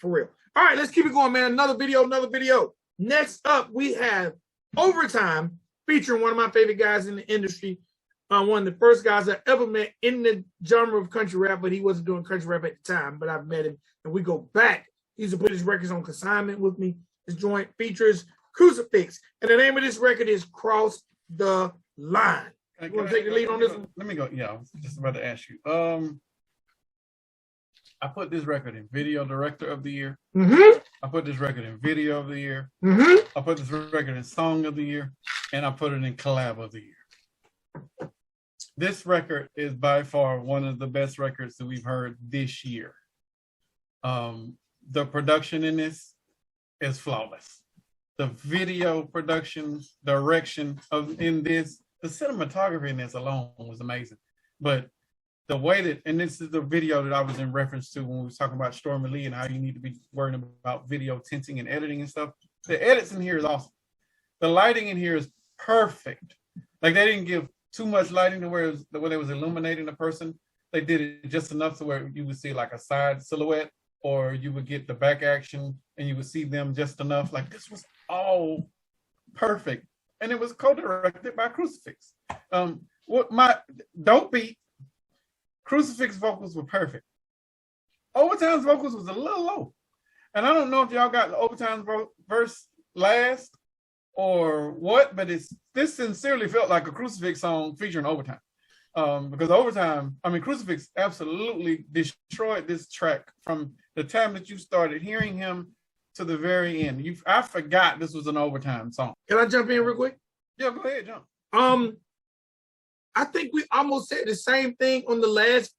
For real. All right, let's keep it going, man. Another video. Next up, we have Overtime featuring one of my favorite guys in the industry. One of the first guys I ever met in the genre of country rap, but he wasn't doing country rap at the time, but I've met him, and we go back. He used to put his records on consignment with me. This joint features Crucifix, and the name of this record is Cross the Line. You want to take the lead on this one? Let me go. Yeah, I was just about to ask you. I put this record in Video Director of the Year. Mm-hmm. I put this record in Video of the Year. Mm-hmm. I put this record in Song of the Year, and I put it in Collab of the Year. This record is by far one of the best records that we've heard this year. The production in this is flawless. The video production, direction in this, the cinematography in this alone was amazing. But the way that, and this is the video that I was in reference to when we was talking about Stormie Leigh and how you need to be worrying about video tinting and editing and stuff. The edits in here is awesome. The lighting in here is perfect. Like they didn't give too much lighting to where they was illuminating the person. They did it just enough to where you would see like a side silhouette, or you would get the back action and you would see them just enough. Like this was all perfect. And it was co-directed by Crucifix. What my don't beat, Crucifix vocals were perfect. Overtime's vocals was a little low. And I don't know if y'all got the Overtime's verse last or what, but this sincerely felt like a Crucifix song featuring Overtime. Because Overtime, Crucifix absolutely destroyed this track from the time that you started hearing him to the very end. I forgot this was an Overtime song. Can I jump in real quick? Yeah, go ahead, jump. I think we almost said the same thing on the last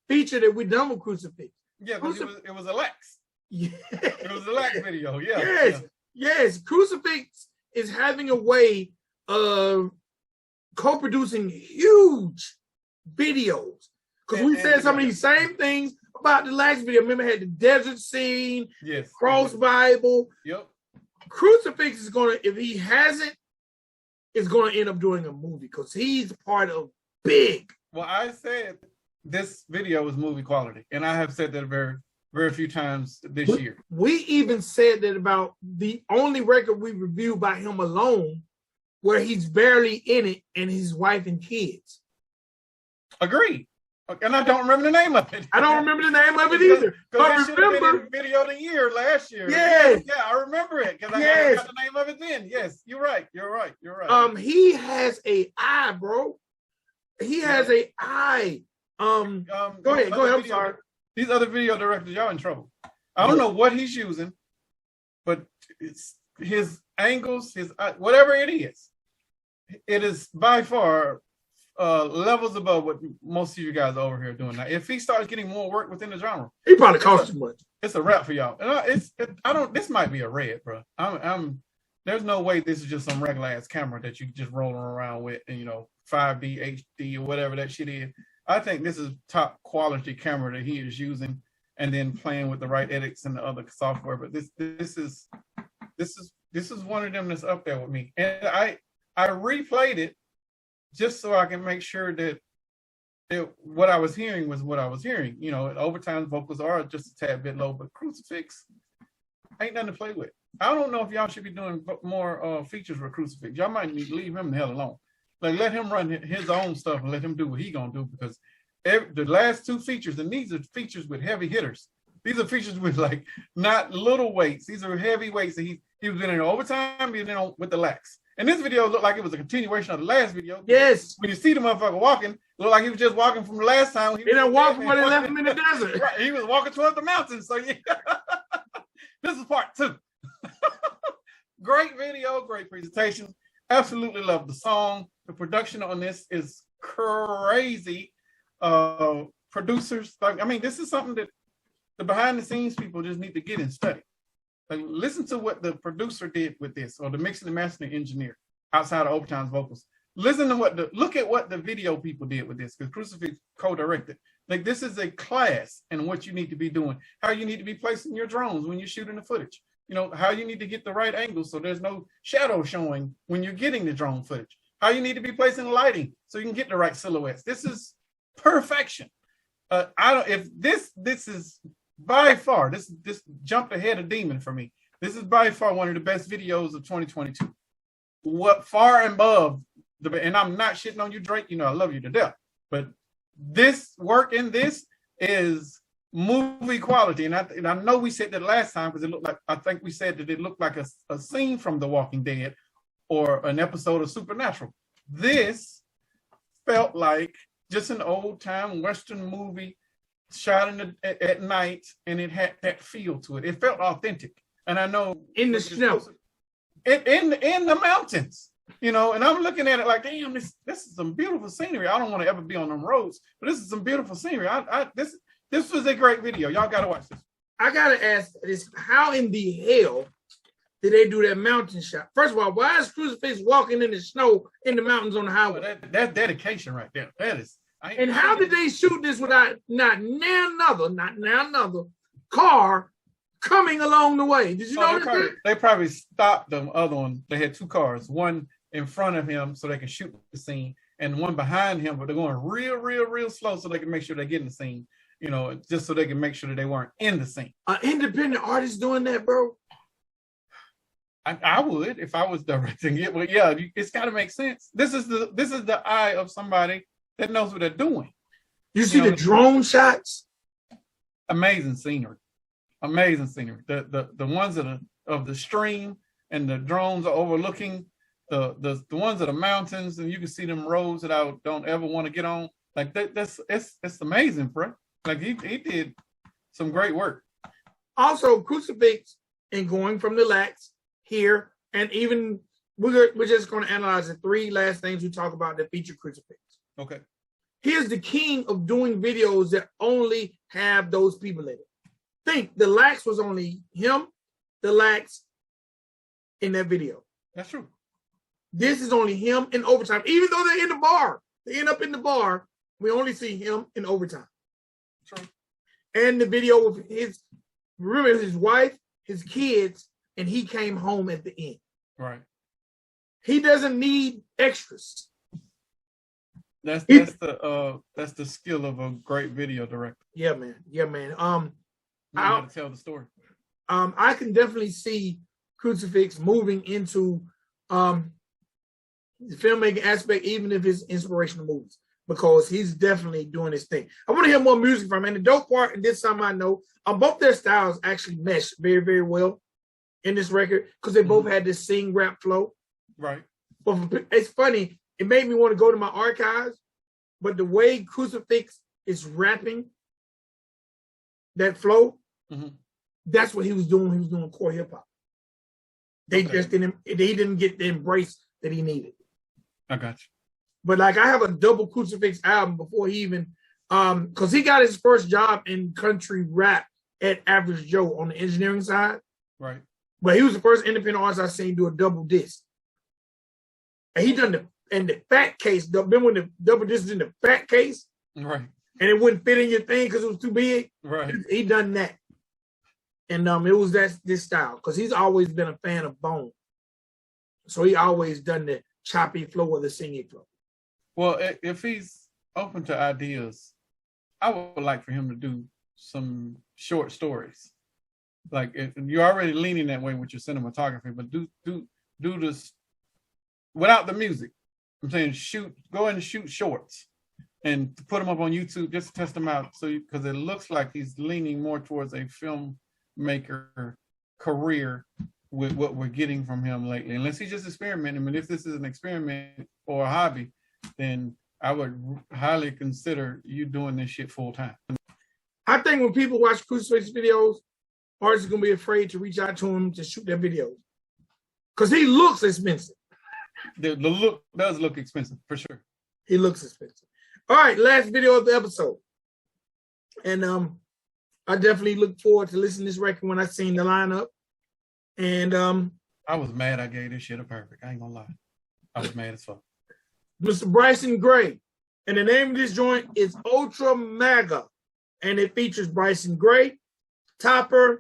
feature that we done with Crucifix. Yeah, because it was a Lex. Yeah. It was a Lex video, yeah. Yes. Crucifix is having a way of co-producing huge videos. Because we said some of these same things about the last video. Remember, it had the desert scene, yes, Cross Bible. Yep. Crucifix is gonna, if he hasn't, is gonna end up doing a movie because he's part of big. Well, I said this video is movie quality, and I have said that very, very few times this year. We even said that about the only record we reviewed by him alone, where he's barely in it, and his wife and kids. Agreed. And I don't remember the name of it. I don't remember the name of it either. Because it should have been in Video of the Year last year. Yes. Yeah, I remember it because I got the name of it then. Yes, you're right. He has a eye, bro. He has a eye. Go ahead. I'm sorry. These other video directors, y'all in trouble. I don't know what he's using, but it's his angles, his whatever it is by far levels above what most of you guys over here are doing now. If he starts getting more work within the genre, he probably costs too much. It's a wrap for y'all. And this might be a red, bro. There's no way this is just some regular ass camera that you just rolling around with, and 5D, HD, or whatever that shit is. I think this is top quality camera that he is using, and then playing with the right edits and the other software. But this is one of them that's up there with me. And I replayed it just so I can make sure that what I was hearing was what I was hearing. Overtime vocals are just a tad bit low, but Crucifix ain't nothing to play with. I don't know if y'all should be doing more features with Crucifix. Y'all might need to leave him the hell alone. Like, let him run his own stuff and let him do what he gonna do, because the last two features, and these are features with heavy hitters. These are features with like not little weights. These are heavy weights that he was in Overtime, with the Lex. And this video looked like it was a continuation of the last video. Yes. When you see the motherfucker walking, it looked like he was just walking from the last time. He didn't walk when they left him in the desert. Right. He was walking towards the mountains. So yeah. This is part 2. Great video, great presentation. Absolutely love the song. The production on this is crazy. Producers, this is something that the behind the scenes people just need to get and study. Like, listen to what the producer did with this, or the mixing and mastering engineer outside of Overtime's vocals. Listen to look at what the video people did with this, because Crucifix co-directed. Like, this is a class in what you need to be doing, how you need to be placing your drones when you're shooting the footage. How you need to get the right angle so there's no shadow showing when you're getting the drone footage. How you need to be placing lighting so you can get the right silhouettes. This is perfection. If this is by far, this jumped ahead of Demon for me. This is by far one of the best videos of 2022. What far above and I'm not shitting on you, Drake. You know I love you to death, but this work in this is movie quality, and I know we said that last time because it looked like, I think we said that it looked like a scene from The Walking Dead or an episode of Supernatural. This felt like just an old time Western movie shot at night, and it had that feel to it. It felt authentic, and I know in the snow, in the mountains. You know, and I'm looking at it like, damn, this is some beautiful scenery. I don't want to ever be on them roads, but this is some beautiful scenery. This was a great video. Y'all got to watch this. I got to ask this: how in the hell did they do that mountain shot? First of all, why is Crucifix walking in the snow in the mountains on the highway? Well, that's dedication right there. That is. And how did they shoot this without not another car coming along the way? Did you know they probably stopped the other one. They had two cars, one in front of him so they can shoot the scene, and one behind him, but they're going real slow so they can make sure they get in the scene, you know, just so they can make sure that they weren't in the scene. An independent artist doing that, bro? I would if I was directing it, but yeah, it's got to make sense. This is the eye of somebody that knows what they're doing. You see the drone shots? Amazing scenery. Amazing scenery. The ones that are of the stream and the drones are overlooking the ones of the mountains, and you can see them roads that I don't ever want to get on. Like it's amazing, bro. Like he did some great work. Also, Crucifix and going from the lax here, and even we're just going to analyze the three last things we talk about that feature Crucifix. Okay. He is the king of doing videos that only have those people in it. Think the lax was only him, the lax in that video. That's true. This is only him in overtime, even though they're in the bar. They end up in the bar. We only see him in overtime. True. And the video of his wife, his kids, and he came home at the end. Right. He doesn't need extras. That's the skill of a great video director. Yeah, man. Yeah, man. How to tell the story. I can definitely see Crucifix moving into the filmmaking aspect, even if it's inspirational movies, because he's definitely doing his thing. I want to hear more music from him. And the dope part, and this time I know, both their styles actually mesh very, very well in this record because they both had this sing rap flow. Right. But it's funny. It made me want to go to my archives, but the way Crucifix is rapping that flow, that's what he was doing. He was doing core hip hop. They didn't get the embrace that he needed. I got you. But like I have a double Crucifix album before he even because he got his first job in country rap at Average Joe on the engineering side. Right. But he was the first independent artist I've seen do a double disc. And he done the fat case. Remember when the double disc was in the fat case? Right. And it wouldn't fit in your thing because it was too big. Right. He done that. And it was this style because he's always been a fan of Bone. So he always done the choppy flow or the singing flow. Well, if he's open to ideas, I would like for him to do some short stories. Like you're already leaning that way with your cinematography, but do this without the music. I'm saying go and shoot shorts and put them up on YouTube just to test them out. So because it looks like he's leaning more towards a filmmaker career with what we're getting from him lately. Unless he's just experimenting, but if this is an experiment or a hobby, then I would highly consider you doing this shit full time. I think when people watch Crucifix videos, artists are gonna be afraid to reach out to him to shoot their videos because he looks expensive. The look does look expensive for sure. He looks expensive. All right, last video of the episode, and I definitely look forward to listening to this record when I seen the lineup. And I was mad I gave this shit a perfect. I ain't gonna lie. I was mad as fuck. Mr. Bryson Gray. And the name of this joint is Ultra Mega. And it features Bryson Gray, Topher,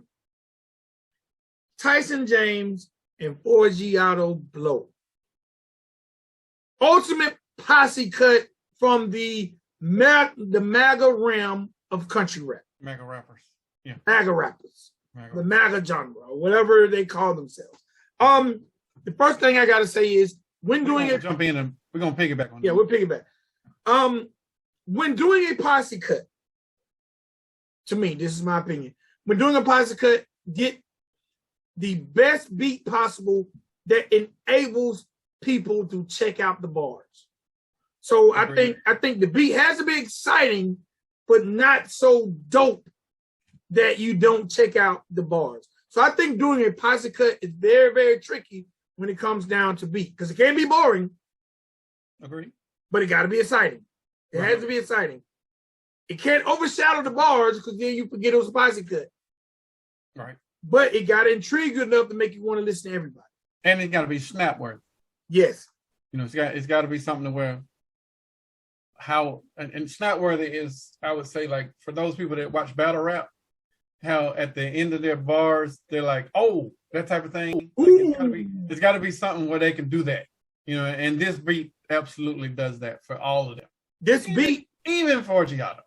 Tyson James, and Forgiato Blow. Ultimate posse cut from the MAGA realm of country rap. MAGA rappers. MAGA rappers, the MAGA genre, or whatever they call themselves. The first thing I gotta say is when doing it, jump in and we're gonna piggyback on. Yeah, we'll piggyback. When doing a posse cut, to me, this is my opinion. When doing a posse cut, get the best beat possible that enables people to check out the bars. So I think the beat has to be exciting, but not so dope that you don't check out the bars. So I think doing a posse cut is very, very tricky when it comes down to beat, because it can't be boring. Agree. But it got to be exciting. It has to be exciting. It can't overshadow the bars because then you forget it was a posse cut. Right. But it got to intrigue you enough to make you want to listen to everybody. And it got to be snap worthy. Yes. You know, it's got to be something to where and snap worthy is, I would say, like for those people that watch battle rap, how at the end of their bars they're like, oh, that type of thing. Like it's got to be something where they can do that. You know, and this beat absolutely does that for all of them. Even Forgiato.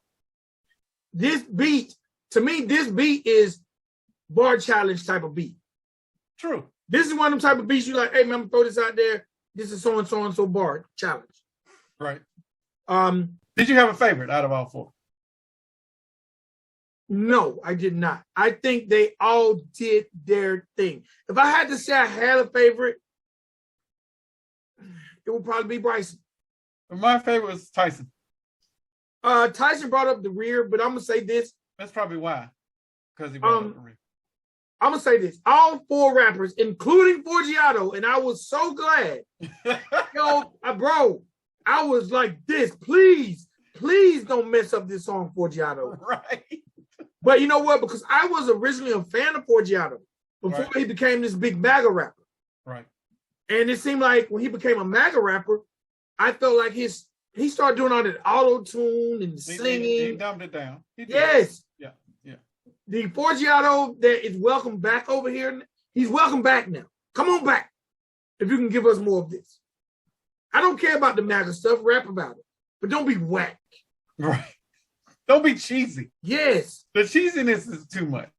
This beat, to me, this beat is bar challenge type of beat. True. This is one of them type of beats you're like, hey, man, I'm gonna throw this out there. This is so and so and so bar challenge. Right. Did you have a favorite out of all four? No, I did not. I think they all did their thing. If I had to say I had a favorite, it would probably be Bryson. My favorite was Tyson. Tyson brought up the rear, but I'm gonna say this. That's probably why. Because he brought up the rear. I'm gonna say this. All four rappers, including Forgiato, and I was so glad. Bro, I was like this. Please don't mess up this song, Forgiato. Right. But you know what? Because I was originally a fan of Forgiato before he became this big MAGA rapper. Right. And it seemed like when he became a MAGA rapper, I felt like he started doing all that auto-tune and singing. He dumbed it down. Yes. Yeah. The Forgiato that is welcome back over here, he's welcome back now. Come on back. If you can give us more of this. I don't care about the MAGA stuff, rap about it. But don't be whack. Right. Don't be cheesy. Yes. The cheesiness is too much.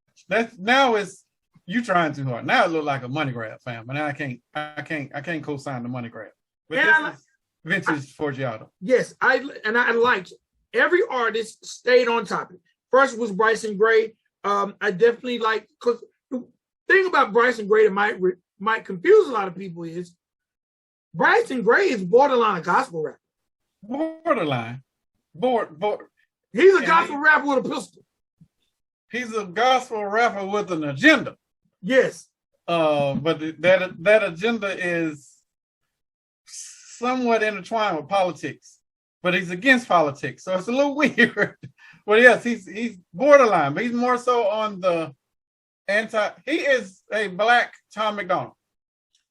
Now it's you trying too hard. Now it look like a money grab, fam. And I can't co-sign the money grab. But this is vintage Forgiato. Yes, I liked every artist stayed on topic. First was Bryson Gray. I definitely like, because the thing about Bryson Gray that might confuse a lot of people is Bryson Gray is borderline a gospel rapper. Borderline. He's a gospel rapper with a pistol. He's a gospel rapper with an agenda. Yes. But that agenda is somewhat intertwined with politics, but he's against politics, so it's a little weird. Well, yes, he's borderline, but he's more so on the anti. He is a black Tom McDonald.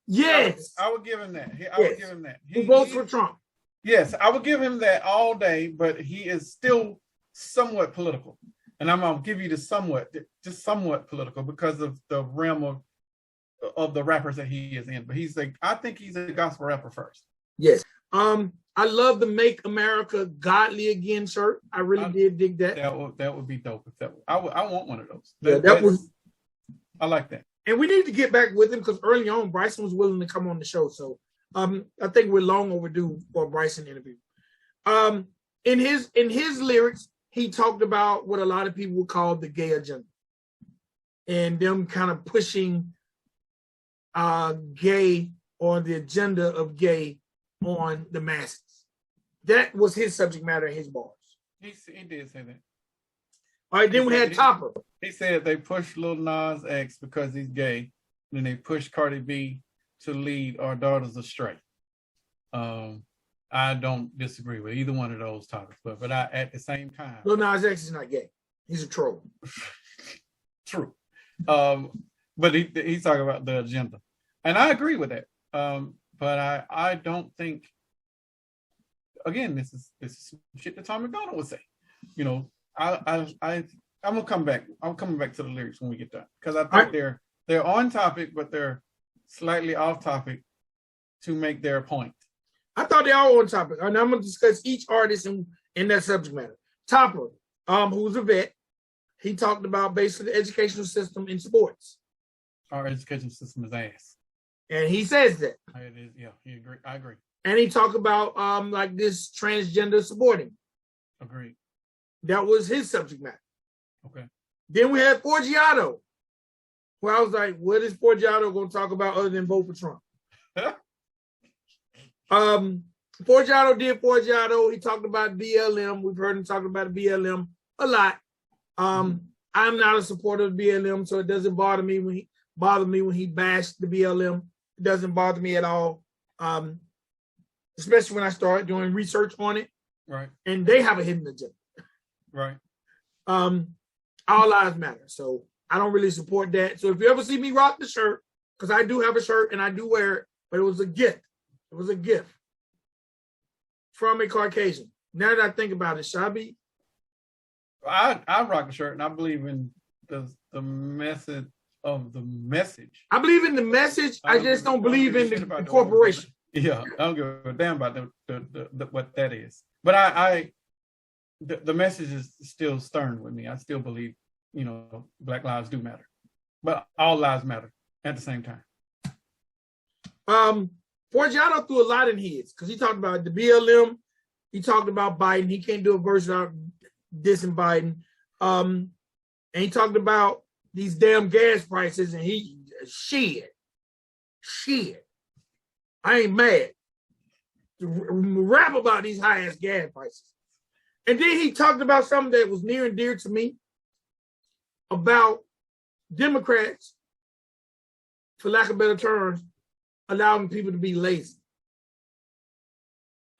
Yes, I would give him that. I would give him that. He votes for Trump. Yes, I would give him that all day, but he is still somewhat political, and I'm gonna give you the just somewhat political because of the realm of the rappers that he is in. But I think he's a gospel rapper first. Yes. I love the Make America Godly Again shirt. I really did dig that. That would be dope. I want one of those. I like that. And we need to get back with him because early on Bryson was willing to come on the show. So I think we're long overdue for a Bryson interview. In his lyrics, he talked about what a lot of people would call the gay agenda. And them kind of pushing gay or the agenda of gay on the masses. That was his subject matter in his bars. He did say that. All right, then we had Topher. He said they pushed Lil Nas X because he's gay. Then they pushed Cardi B to lead Our Daughters Astray. I don't disagree with either one of those topics, but I at the same time, Lil Nas X is not gay. He's a troll. True. But he's talking about the agenda. And I agree with that. But I don't think, again, this is shit that Tom McDonald would say. You know, I'm gonna come back. I'm coming back to the lyrics when we get done. Because I think they're on topic, but they're slightly off topic to make their point. I thought they all on topic. And I'm gonna discuss each artist in that subject matter. Topher, who's a vet. he talked about basically the educational system in sports. Our education system is ass. And he says that. It is, yeah, he agree. I agree. And he talked about like this transgender supporting. Agreed. That was his subject matter. Okay. Then we had Forgiato, where I was like, what is Forgiato going to talk about other than vote for Trump? Forgiato did Forgiato. He talked about BLM. We've heard him talking about BLM a lot. I'm not a supporter of BLM, so it doesn't bother me when he bashed the BLM. It doesn't bother me at all, especially when I start doing research on it. Right. And they have a hidden agenda. Right. All lives matter. So I don't really support that. So if you ever see me rock the shirt, because I do have a shirt and I do wear it, but it was a gift. It was a gift from a Caucasian. Now that I think about it, Shabi. I rock the shirt and I believe in the method of the message. I believe in the message. I just don't believe in the corporation. Yeah, I don't give a damn about what that is. But the message is still stern with me. I still believe, Black lives do matter, but all lives matter at the same time. Forgiato threw a lot in his because he talked about the BLM. He talked about Biden. He can't do a verse without dissing Biden. And he talked about these damn gas prices, and he shit. I ain't mad. Rap about these high ass gas prices. And then he talked about something that was near and dear to me about Democrats, for lack of better terms, allowing people to be lazy.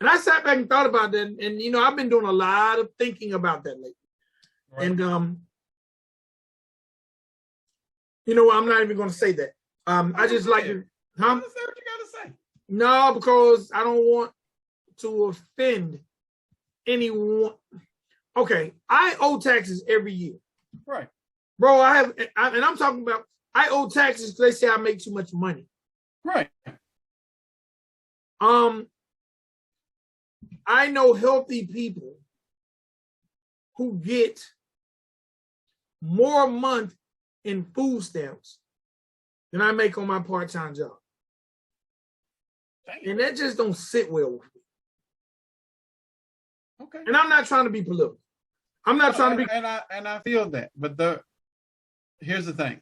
And I sat back and thought about that, and I've been doing a lot of thinking about that lately. Right. And I'm not even going to say that. I just like to. Say what you got to say. No, because I don't want to offend anyone. Okay, I owe taxes every year. Right. Bro, and I'm talking about I owe taxes because they say I make too much money. Right. I know healthy people who get more a month in food stamps than I make on my part-time job. Dang. And that just don't sit well with me. Okay. And I'm not trying to be political. I'm not trying to be. And I feel that. But here's the thing: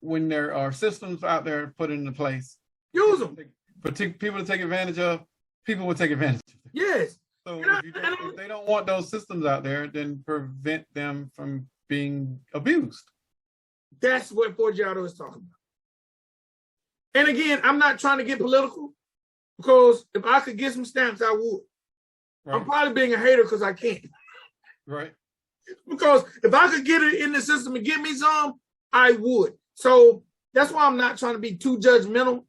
when there are systems out there put into place, use them. For people to take advantage of, people will take advantage of them. Yes. So if they don't want those systems out there, then prevent them from being abused. That's what Forgiato is talking about. And again, I'm not trying to get political because if I could get some stamps, I would. Right. I'm probably being a hater because I can't. Right. Because if I could get it in the system and get me some, I would. So that's why I'm not trying to be too judgmental.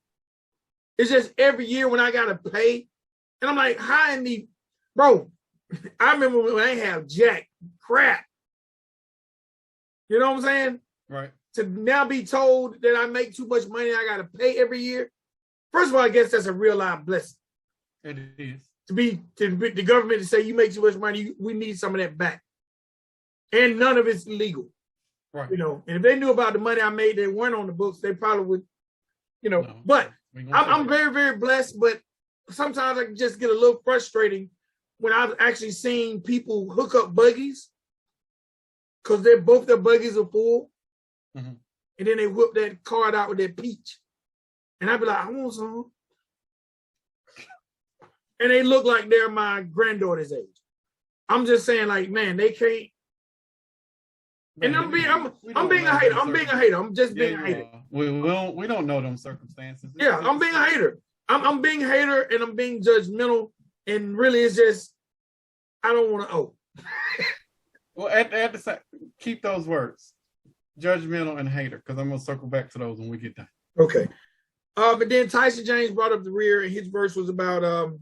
It's just every year when I got to pay, and I'm like, hi, bro, I remember when I have jack crap. You know what I'm saying? Right. To now be told that I make too much money, I got to pay every year. First of all, I guess that's a real life blessing. It is. To the government to say you make too much money, we need some of that back. And none of it's illegal. Right. And if they knew about the money I made that weren't on the books, they probably would, No. But I'm very, very blessed, but sometimes I can just get a little frustrating when I've actually seen people hook up buggies because both their buggies are full. Mm-hmm. And then they whip that card out with that peach. And I'd be like, I want some. And they look like they're my granddaughter's age. I'm just saying, like, man, they can't. And I'm being a hater. I'm just being a hater. We don't know them circumstances. Yeah, I'm being a hater. I'm being a hater and I'm being judgmental. And really, it's just I don't want to owe. Well, at the same, keep those words, judgmental and hater, because I'm gonna circle back to those when we get done. Okay. But then Tyson James brought up the rear, and his verse was about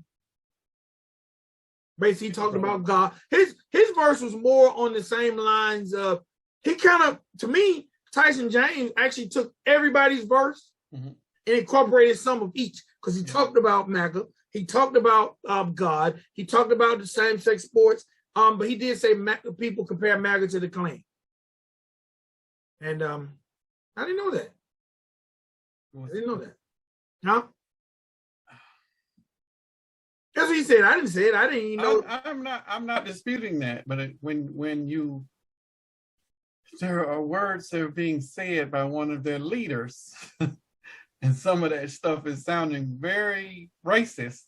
basically he talked about God. His verse was more on the same lines of he kind of, to me, Tyson James actually took everybody's verse and incorporated some of each because he talked about MAGA, he talked about God, he talked about the same-sex sports, but he did say people compare MAGA to the Klan. And I didn't know that. I didn't know that. No? That's what he said. I didn't say it. I didn't even know. I'm not disputing that, but when there are words that are being said by one of their leaders, and some of that stuff is sounding very racist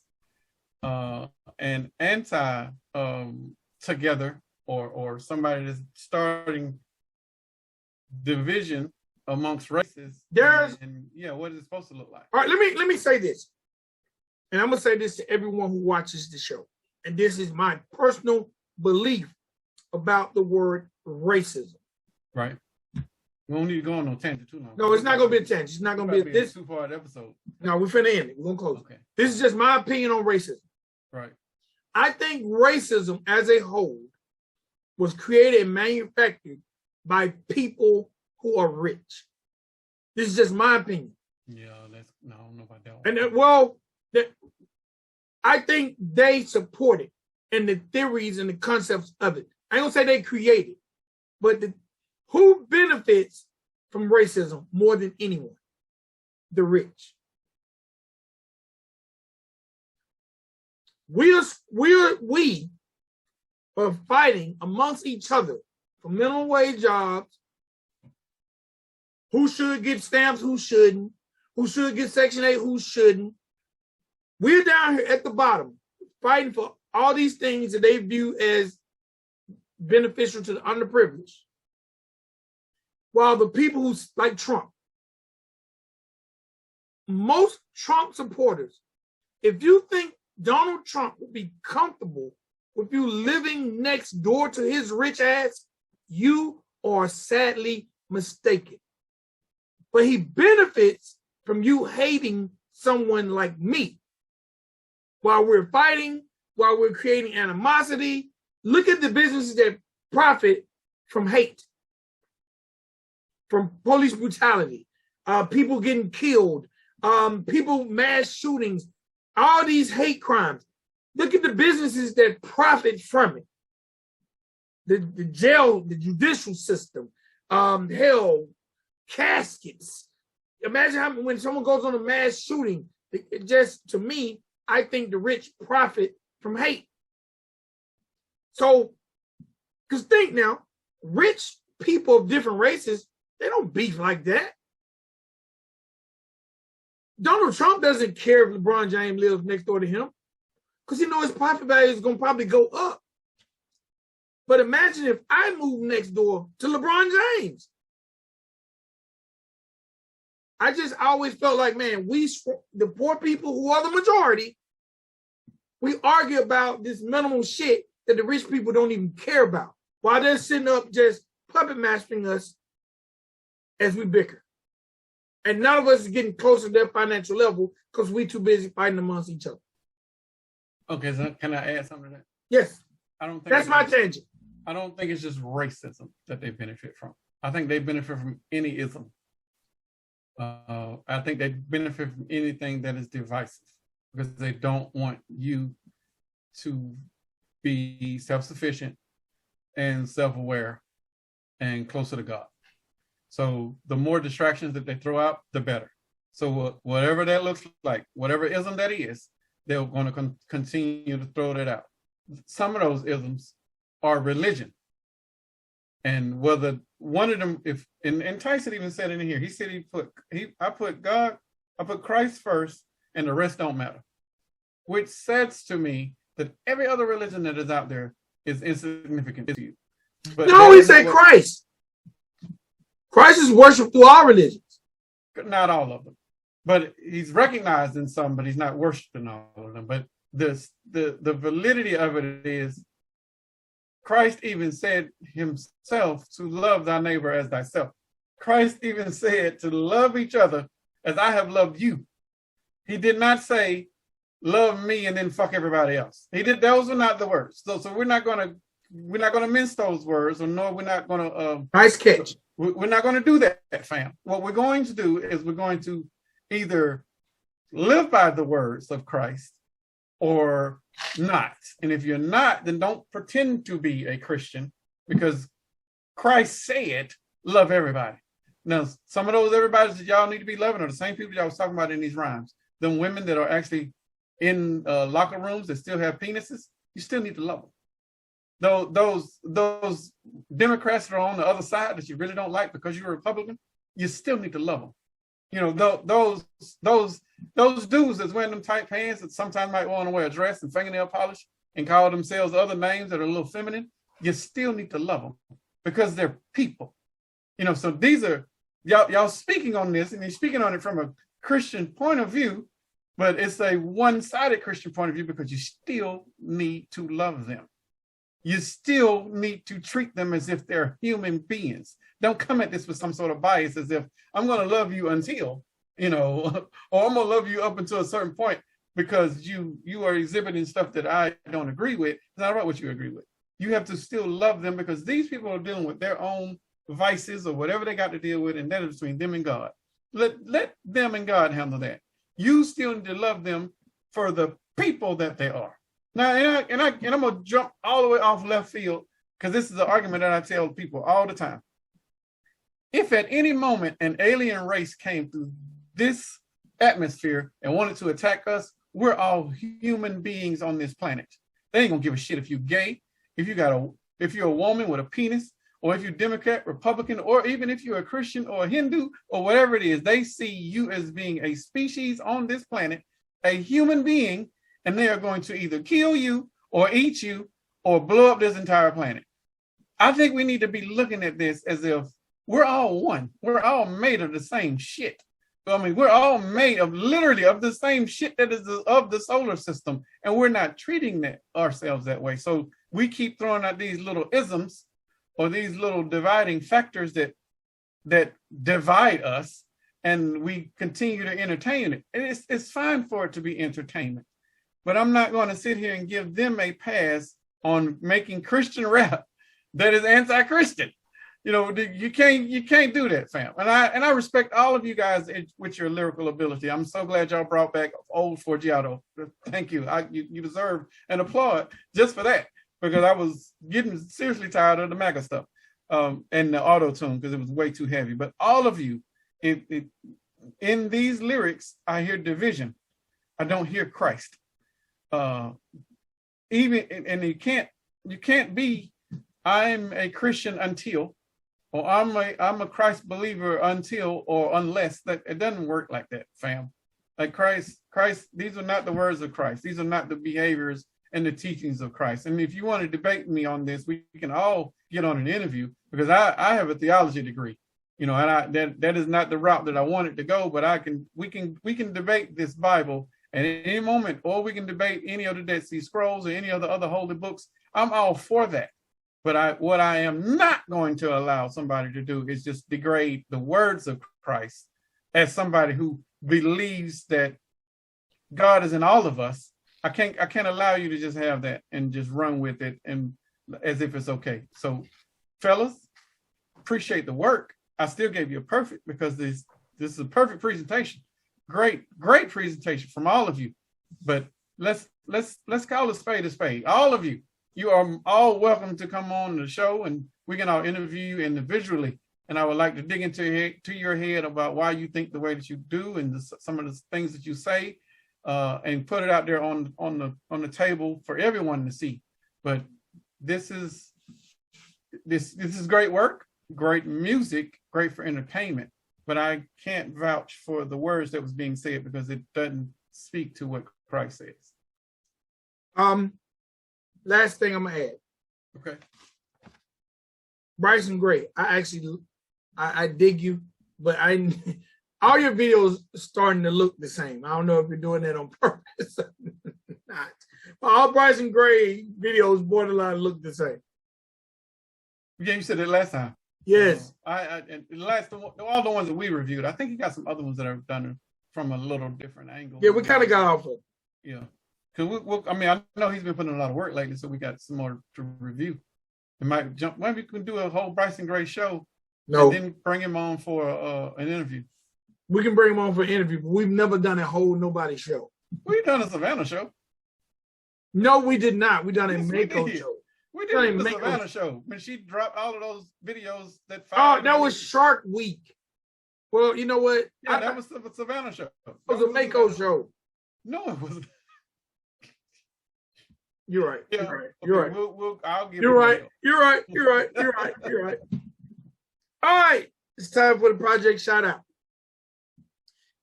and anti together, or somebody that's starting division amongst races. And what is it supposed to look like? All right, let me say this. And I'm gonna say this to everyone who watches the show. And this is my personal belief about the word racism. Right. We don't need to go on no tangent too long. No, it's not gonna be a tangent. It's not gonna be this 2-part episode. No, we're finna end it. We're gonna close. Okay. This is just my opinion on racism. Right. I think racism as a whole was created and manufactured by people who are rich. This is just my opinion. Yeah, I don't know about that And one. I think they support it and the theories and the concepts of it. I don't say they created, but who benefits from racism more than anyone? The rich. We are fighting amongst each other for minimum wage jobs. Who should get stamps? Who shouldn't? Who should get Section 8? Who shouldn't? We're down here at the bottom fighting for all these things that they view as beneficial to the underprivileged. While the people who like Trump, most Trump supporters, if you think Donald Trump would be comfortable with you living next door to his rich ass, you are sadly mistaken. But he benefits from you hating someone like me. While we're fighting, while we're creating animosity, look at the businesses that profit from hate, from police brutality, people getting killed, people mass shootings, all these hate crimes. Look at the businesses that profit from it. The jail, the judicial system, caskets. Imagine when someone goes on a mass shooting, it just, to me, I think the rich profit from hate. So, because think now, rich people of different races, they don't beef like that. Donald Trump doesn't care if LeBron James lives next door to him because he knows his profit value is going to probably go up. But imagine if I move next door to LeBron James. I just always felt like, man, the poor people who are the majority, we argue about this minimal shit that the rich people don't even care about while they're sitting up just puppet mastering us as we bicker. And none of us is getting closer to their financial level because we're too busy fighting amongst each other. Okay, so can I add something to that? Yes. I don't think that's my tangent. I don't think it's just racism that they benefit from. I think they benefit from any ism. I think they benefit from anything that is divisive because they don't want you to be self-sufficient and self-aware and closer to God. So the more distractions that they throw out, the better. So whatever that looks like, whatever ism that is, they're going to continue to throw that out. Some of those isms are religion. And whether one of them, and Tyson even said it in here, he said I put Christ first and the rest don't matter. Which says to me that every other religion that is out there is insignificant to you. But no, he said Christ. Christ is worshipped through all religions. Not all of them. But he's recognized in some, but he's not worshipped in all of them. But the validity of it is Christ even said himself to love thy neighbor as thyself. Christ even said to love each other as I have loved you. He did not say love me and then fuck everybody else. Those were not the words. So we're not gonna mince those words, or no, we're not gonna nice catch. We're not gonna do that, fam. What we're going to do is we're going to either live by the words of Christ or not. And if you're not, then don't pretend to be a Christian, because Christ said, love everybody. Now, some of those everybody that y'all need to be loving are the same people y'all was talking about in these rhymes. Them women that are actually in locker rooms that still have penises, you still need to love them. Those Democrats that are on the other side that you really don't like because you're a Republican, you still need to love them. You know, those dudes that's wearing them tight pants that sometimes might want to wear a dress and fingernail polish and call themselves other names that are a little feminine, you still need to love them because they're people. You know, so these are y'all speaking on this, and you're speaking on it from a Christian point of view, but it's a one-sided Christian point of view because you still need to love them. You still need to treat them as if they're human beings. Don't come at this with some sort of bias as if I'm going to love you until, you know, or I'm going to love you up until a certain point because you are exhibiting stuff that I don't agree with. It's not about what you agree with. You have to still love them because these people are dealing with their own vices or whatever they got to deal with, and that is between them and God. Let them and God handle that. You still need to love them for the people that they are. Now, and I'm gonna jump all the way off left field because this is an argument that I tell people all the time. If at any moment an alien race came through this atmosphere and wanted to attack us, we're all human beings on this planet. They ain't gonna give a shit if you're gay, if you're a woman with a penis, or if you're Democrat, Republican, or even if you're a Christian or a Hindu or whatever it is. They see you as being a species on this planet, a human being, and they are going to either kill you or eat you or blow up this entire planet. I think we need to be looking at this as if we're all one. We're all made of the same shit. I mean, we're all made of literally of the same shit that is of the solar system, and we're not treating ourselves that way. So we keep throwing out these little isms or these little dividing factors that divide us, and we continue to entertain it. And it's fine for it to be entertainment, but I'm not going to sit here and give them a pass on making Christian rap that is anti-Christian. You know, you can't do that, fam. And I respect all of you guys with your lyrical ability. I'm so glad y'all brought back old Forgiato. Thank you. You deserve an applaud just for that, because I was getting seriously tired of the MAGA stuff and the auto-tune because it was way too heavy. But all of you, in these lyrics, I hear division. I don't hear Christ. You can't be, I'm a Christian until, or I'm a Christ believer until or unless. That it doesn't work like that, fam. Like Christ, these are not the words of Christ. These are not the behaviors and the teachings of Christ. And if you want to debate me on this, we can all get on an interview, because I have a theology degree, you know, and that is not the route that I wanted to go, but we can debate this Bible at any moment, or we can debate any of the Dead Sea Scrolls or any of the other holy books. I'm all for that. But what I am not going to allow somebody to do is just degrade the words of Christ as somebody who believes that God is in all of us. I can't allow you to just have that and just run with it and as if it's okay. So, fellas, appreciate the work. I still gave you a perfect, because this is a perfect presentation. Great presentation from all of you. But let's call a spade. All of you. You are all welcome to come on the show, and we can all interview you individually. And I would like to dig into your head about why you think the way that you do, and some of the things that you say, and put it out there on the table for everyone to see. But this is great work, great music, great for entertainment. But I can't vouch for the words that was being said because it doesn't speak to what Christ says. Last thing I'm gonna add. Okay. Bryson Gray, I dig you, but all your videos starting to look the same. I don't know if you're doing that on purpose or not. But all Bryson Gray videos borderline look the same. Yeah, you said it last time. Yes. And all the ones that we reviewed, I think you got some other ones that are done from a little different angle. Yeah, we kind of got off of. Yeah. Because I know he's been putting a lot of work lately, so we got some more to review. It might jump. Maybe we can do a whole Bryson Gray show. No. And then bring him on for an interview. We can bring him on for an interview, but we've never done a whole nobody show. We've done a Savannah show. No, we did not. We done a Mako show. We did the Savannah show when she dropped all of those videos that. Oh, that was Shark Week. Well, you know what? Yeah, that was the Savannah show. It was a Mako show. No, it wasn't. You're right. Yeah, You're right. okay, You're right. I'll give You're right. You're right. You're right. You're right. You're right. All right. It's time for the project shout out.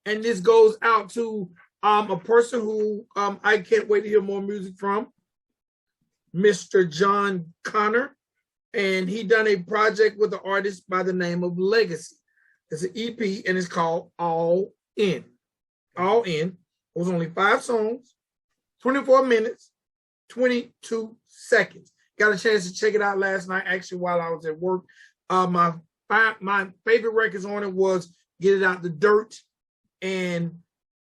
And this goes out to a person who I can't wait to hear more music from, Mr. John Connor. And he done a project with an artist by the name of Legacy. It's an EP and it's called All In. All In. It was only 5 songs, 24 minutes, 22 seconds. Got a chance to check it out last night, actually, while I was at work. My favorite records on it was Get It Out the Dirt and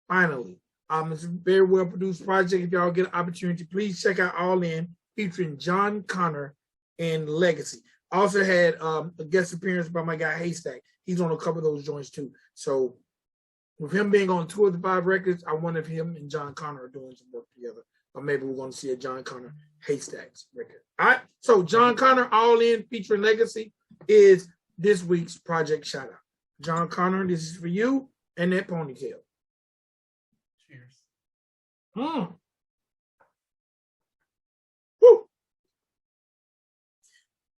Finally. It's a very well produced project. If y'all get an opportunity, please check out All In, featuring John Connor and Legacy. Also had a guest appearance by my guy Haystack. He's on a couple of those joints too. So with him being on 2 of the 5 records, I wonder if him and John Connor are doing some work together. Or maybe we're going to see a John Connor Haystacks record. All right. So John Connor, All In, featuring Legacy, is this week's project shout out. John Connor, this is for you and that ponytail. Cheers. Woo.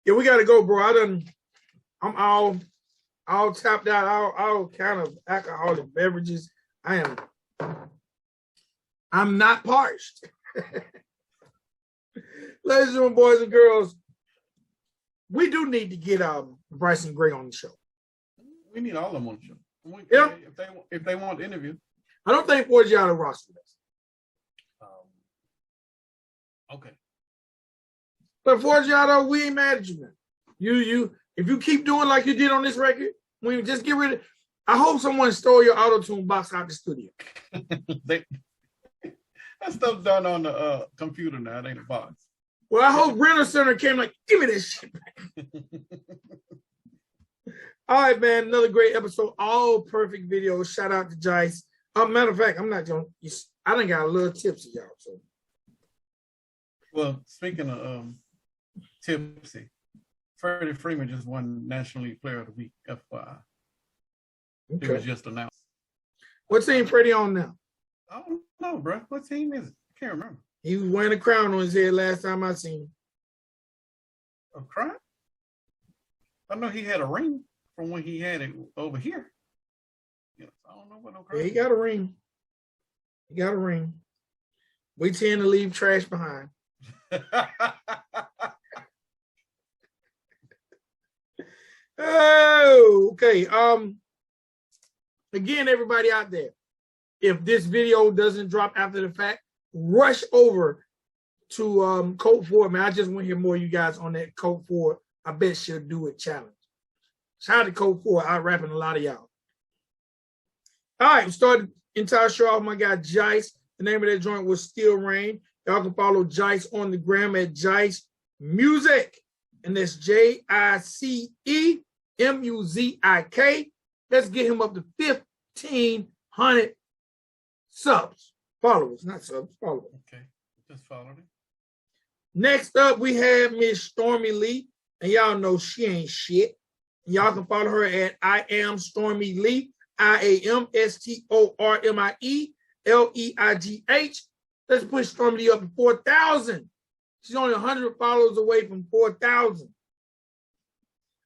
Yeah, we gotta go, bro. I'm all tapped out, all kind of alcoholic beverages. I'm not parched. Ladies and gentlemen, boys and girls, we do need to get Bryson Gray on the show. We need all of them on the show. Yeah. If they want to interview. I don't think Forgiato roster does. Okay. But Forgiato, we ain't mad at you, man. You if you keep doing like you did on this record, we just get rid of. I hope someone stole your auto-tune box out the studio. That stuff's done on the computer now. It ain't a box. Well, I hope Rental Center came like, give me this shit back. All right, man. Another great episode. All perfect videos. Shout out to Jice. Matter of fact, I'm not going to. I done got a little tipsy, y'all. So. Well, speaking of tipsy, Freddie Freeman just won National League Player of the Week, FYI. Okay. It was just announced. What team Freddie on now? I don't know, bro. What team is it? I can't remember. He was wearing a crown on his head last time I seen him. A crown? I know he had a ring from when he had it over here. Yeah, I don't know what no crown. Yeah, he got a ring. He got a ring. We tend to leave trash behind. Oh, okay. Again, everybody out there, if this video doesn't drop after the fact, rush over to Code 4. Man, I just want to hear more of you guys on that Code 4. I bet she'll do it challenge. Shout out to Code 4. I'm rapping a lot of y'all. All right, we started the entire show off. My guy Jice. The name of that joint was Still Rain. Y'all can follow Jice on the gram at Jice Music. And that's JICEMUZIK. Let's get him up to 1,500 subs. Followers, not subs, followers. Okay, just followed it. Next up, we have Miss Stormie Leigh. And y'all know she ain't shit. And y'all can follow her at I am Stormie Leigh. IAMSTORMIELEIGH. Let's push Stormie Leigh up to 4,000. She's only 100 followers away from 4,000.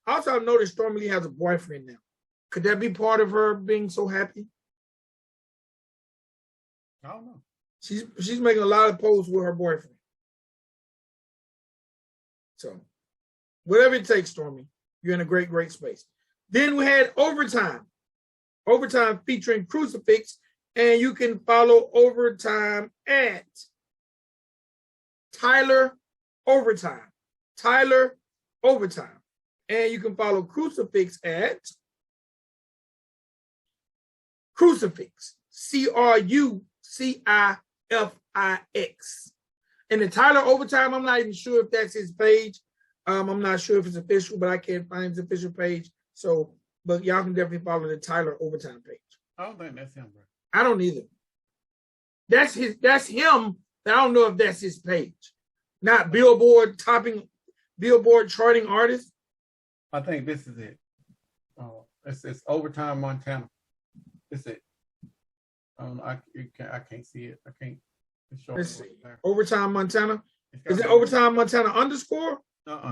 Also, I noticed Stormie Leigh has a boyfriend now. Could that be part of her being so happy? I don't know. She's making a lot of posts with her boyfriend. So, whatever it takes, Stormie, you're in a great, great space. Then we had Overtime. Overtime featuring Crucifix. And you can follow Overtime at Tyler Overtime. Tyler Overtime. And you can follow Crucifix at Crucifix. CRUCIFIX. And the Tyler Overtime, I'm not even sure if that's his page. I'm not sure if it's official, but I can't find his official page. So, but y'all can definitely follow the Tyler Overtime page. I don't think that's him, bro. I don't either. That's him, but I don't know if that's his page. Not Billboard charting artist. I think this is it. It's Overtime Montana. It's it. I can't see it. I can't. Let's see. Overtime Montana. Is it be Overtime Montana underscore?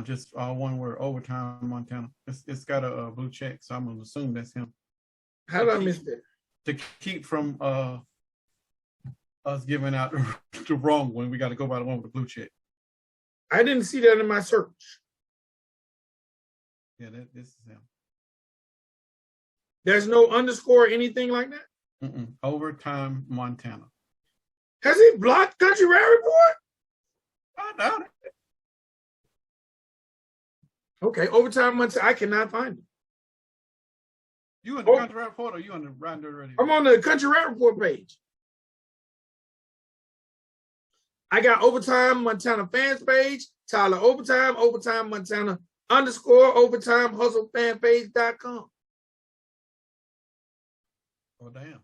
Just one word. Overtime Montana. It's got a blue check, so I'm gonna assume that's him. How did I miss that? To keep from us giving out the wrong one, we got to go by the one with the blue check. I didn't see that in my search. Yeah, this is him. There's no underscore or anything like that? Overtime Montana. Has he blocked Country Rap Report? I doubt it. Okay, Overtime Montana. I cannot find it. You on the Country Rap Report or you on the Ridin Durty Radio? I'm on the Country Rap Report page. I got Overtime Montana fans page, Tyler Overtime, Overtime Montana underscore Overtime Hustle fanpage.com. Oh, damn.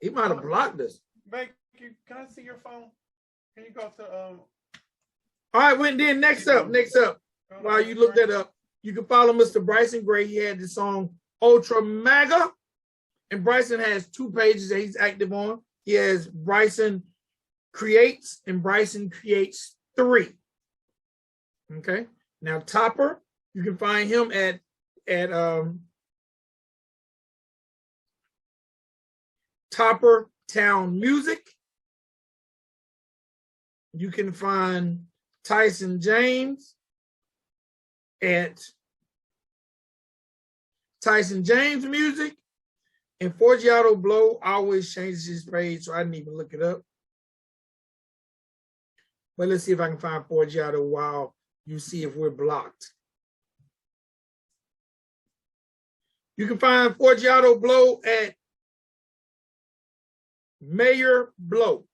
He might have blocked us. Can I see your phone? Can you go to All right, then next up, while you look that up, you can follow Mr. Bryson Gray. He had the song Ultra Mega, and Bryson has 2 pages that he's active on. He has Bryson Creates and Bryson Creates 3. Okay. Now Topher, you can find him at Topher Town Music. You can find Tyson James at Tyson James Music, and Forgiato Blow always changes his page, so I didn't even look it up. But let's see if I can find Forgiato while you see if we're blocked. You can find Forgiato Blow at Mayor Blow.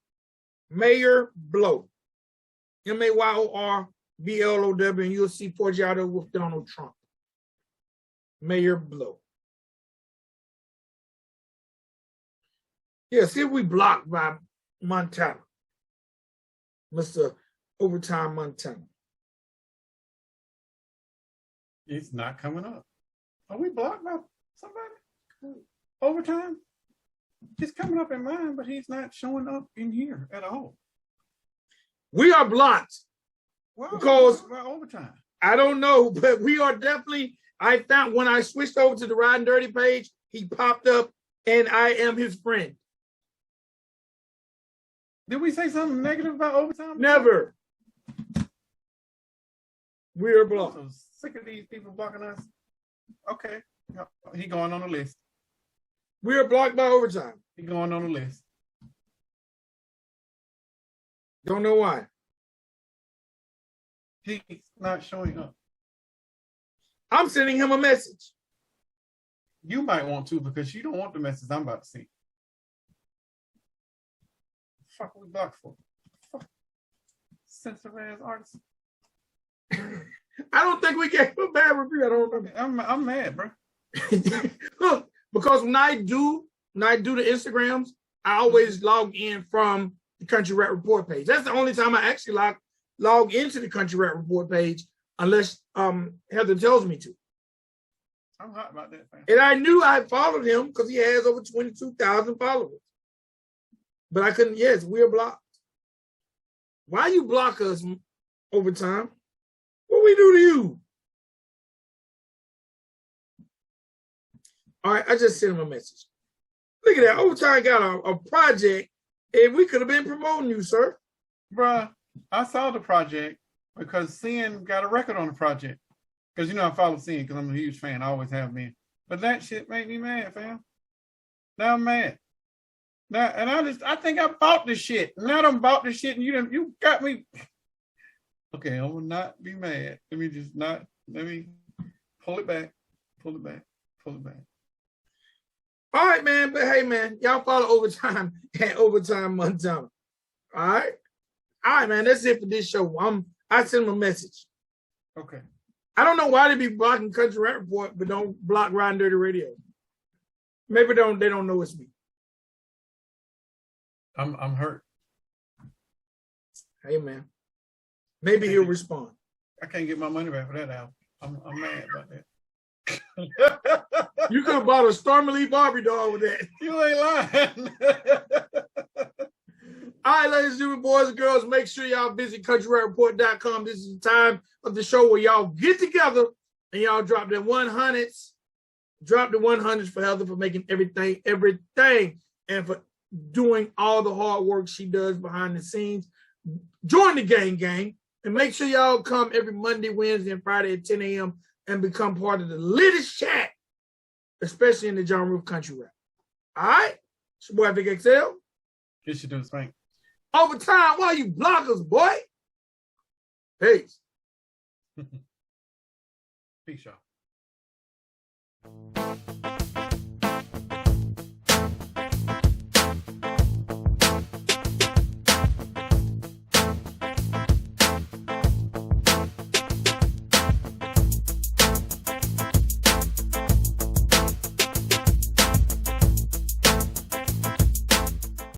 Mayor Blow. MAYORBLOW, and you'll see Forgiato with Donald Trump. Mayor Blow. Yeah, see if we blocked by Montana. Mr. Overtime Montana. It's not coming up. Are we blocked by somebody? Overtime? He's coming up in mine, but he's not showing up in here at all. We are blocked. Well, because by Overtime. I don't know, but we are definitely. I found when I switched over to the Ridin Durty page, he popped up, and I am his friend. Did we say something negative about Overtime? Never. We are blocked. I'm so sick of these people blocking us. Okay, he going on the list. We are blocked by Overtime. He going on the list. Don't know why. He's not showing up. I'm sending him a message. You might want to because you don't want the message I'm about to see. Fuck we blocked for? Fuck. Sensitive ass artist. I don't think we gave him a bad review. I don't remember. I'm mad, bro. Look, because when I do the Instagrams, I always log in from the Country Rap Report page. That's the only time I actually log into the Country Rap Report page, unless Heather tells me to. I'm hot about that, man. And I knew I followed him because he has over 22,000 followers. But I couldn't. Yes, we're blocked. Why you block us, Overtime? What we do to you? All right, I just sent him a message. Look at that. Overtime got a project, and we could have been promoting you, sir. Bruh, I saw the project because Sin got a record on the project. Because, you know, I follow Sin because I'm a huge fan. I always have been. But that shit made me mad, fam. Now I'm mad. Now, and I think I bought this shit. Now I done bought this shit, and you got me. Okay, I will not be mad. Let me pull it back. Pull it back. All right, man. But hey, man, y'all follow Overtime at Overtime Montana. All right, man. That's it for this show. I sent him a message. Okay. I don't know why they be blocking Country Rap Report, but don't block Ridin Durty Radio. Maybe they don't know it's me. I'm hurt. Hey, man. Maybe he'll respond. I can't get my money back for that album. I'm mad about that. You could have bought a Stormie Leigh Barbie doll with that. You ain't lying. All right, ladies and gentlemen, boys and girls, make sure y'all visit countryrapreport.com. This is the time of the show where y'all get together and y'all drop the 100s. Drop the 100s for Heather for making everything, and for doing all the hard work she does behind the scenes. Join the gang, and make sure y'all come every Monday, Wednesday, and Friday at 10 a.m. and become part of the latest chat, especially in the genre of country rap. All right? It's your boy, Vic XL. Yes, you do, Spank. Overtime, why you blockers, boy? Peace. Peace, y'all.